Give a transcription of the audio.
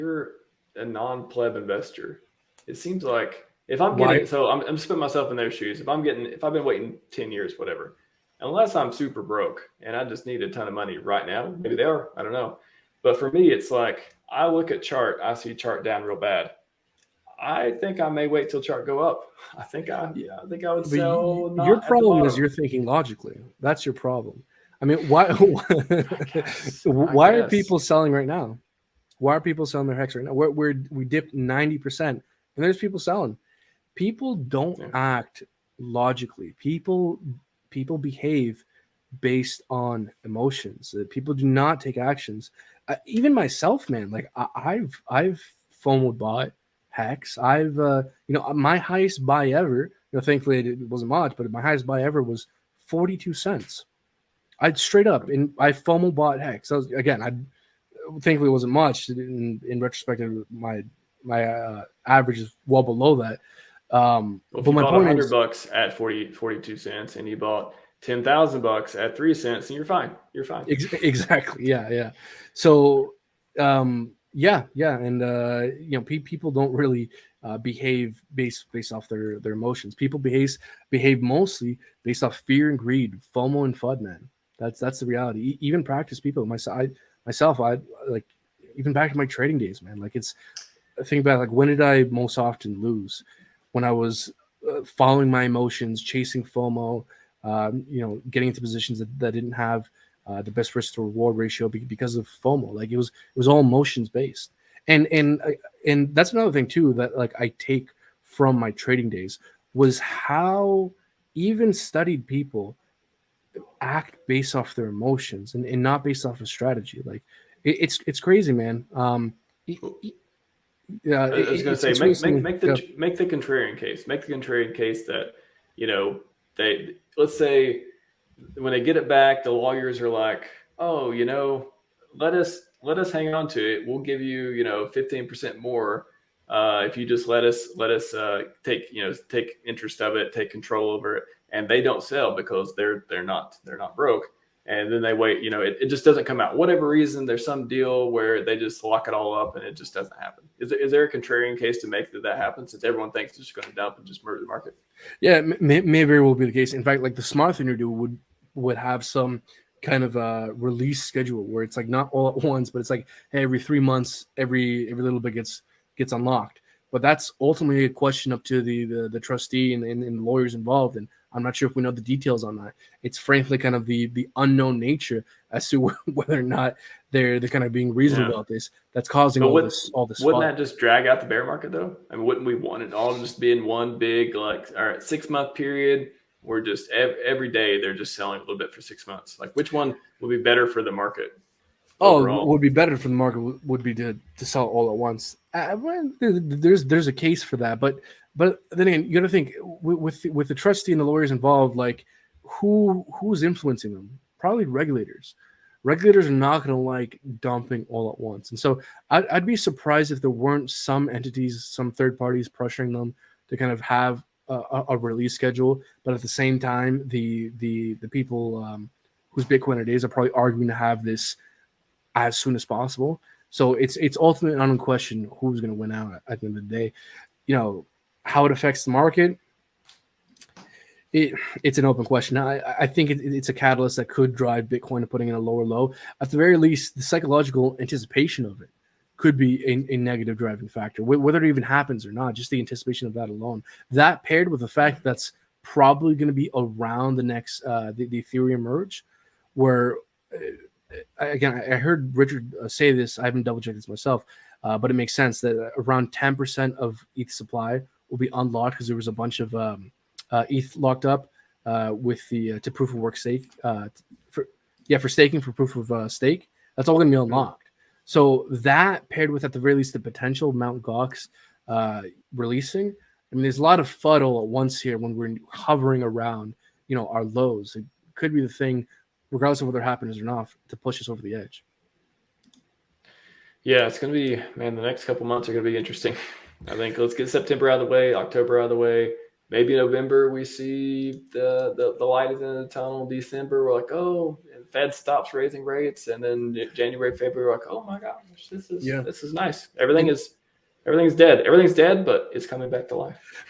you're a non-pleb investor, it seems like if I'm Why? getting, so I'm just putting myself in their shoes. If I've been waiting 10 years, whatever, unless I'm super broke and I just need a ton of money right now, maybe they are, I don't know. But for me, it's like I look at chart, I see chart down real bad. I think I may wait till chart go up. I think I would But sell your not at the problem is bottom. you're thinking logically. That's your problem. I mean, why? I Why are guess. people selling right now? Why are people selling their hex right now? We dipped 90%, and there's people selling. People don't Yeah. act logically. People behave based on emotions. People do not take actions. Even myself, man. Like I've FOMO bought hex. I've my highest buy ever. Thankfully it wasn't much, but my highest buy ever was 42 cents. I'd straight up and I FOMO bought hex. I thankfully it wasn't much. In retrospect, my average is well below that. Well, if But you my bought a point hundred is, bucks at 42 cents and you bought 10,000 bucks at 3 cents, and you're fine. You're fine. exactly, yeah. So, yeah, and people don't really behave based off their emotions. People behave mostly based off fear and greed, FOMO and FUD, man. That's the reality. Even practice people, myself, I like even back in my trading days, man. Like it's think about like when did I most often lose? When I was following my emotions, chasing FOMO, getting into positions that didn't have the best risk to reward ratio because of FOMO. Like it was all emotions based, and that's another thing too that like I take from my trading days was how even studied people act based off their emotions and not based off a strategy. Like it's crazy, man. Yeah, I was going to say, it's really something. Yeah. make the contrarian case. Make the contrarian case that they, let's say when they get it back, the lawyers are like, oh, let us hang on to it. We'll give you 15% more if you just let us take interest of it, take control over it, and they don't sell because they're not broke. And then they wait, it just doesn't come out. Whatever reason, there's some deal where they just lock it all up and it just doesn't happen. Is there a contrarian case to make that happen since everyone thinks it's just going to dump and just murder the market? Yeah, may very well be the case. In fact, like the smart thing to do would have some kind of a release schedule where it's like not all at once, but it's like hey, every 3 months, every little bit gets unlocked. But that's ultimately a question up to the trustee and the lawyers involved. And I'm not sure if we know the details on that. It's frankly kind of the unknown nature as to whether or not they're kind of being reasonable Yeah. about this. That's causing But all this wouldn't fun. that just drag out the bear market though? I mean, wouldn't we want it all to just be in one big, like, all right, 6 month period? We're just every day they're just selling a little bit for 6 months. Like, which one would be better for the market Oh, overall? would be better for the market would be to sell all at once. Well, there's a case for that, but then again, you got to think with the trustee and the lawyers involved, like who's influencing them? Probably regulators. Regulators are not going to like dumping all at once, and so I'd be surprised if there weren't some entities, some third parties pressuring them to kind of have a release schedule. But at the same time, the people whose Bitcoin it is are probably arguing to have this as soon as possible. So it's ultimately on question who's going to win out at the end of the day. How it affects the market. It's an open question. I think it's a catalyst that could drive Bitcoin to putting in a lower low. At the very least, the psychological anticipation of it could be a negative driving factor. Whether it even happens or not, just the anticipation of that alone. That paired with the fact that's probably going to be around the next the Ethereum merge, where again, I heard Richard say this. I haven't double checked this myself, but it makes sense that around 10% of ETH supply will be unlocked because there was a bunch of ETH locked up with the to proof of work stake for staking for proof of stake. That's all going to be unlocked. So that paired with at the very least the potential of Mount Gox releasing. I mean, there's a lot of FUD all at once here when we're hovering around, our lows. It could be the thing, regardless of whether it happens or not, to push us over the edge. Yeah, it's going to be, man, the next couple months are going to be interesting. I think let's get September out of the way, October out of the way. Maybe November we see the light at the end of the tunnel. December we're like, oh, Fed stops raising rates, and then January, February, like, oh my gosh, this is nice. Everything's dead. Everything's dead, but it's coming back to life.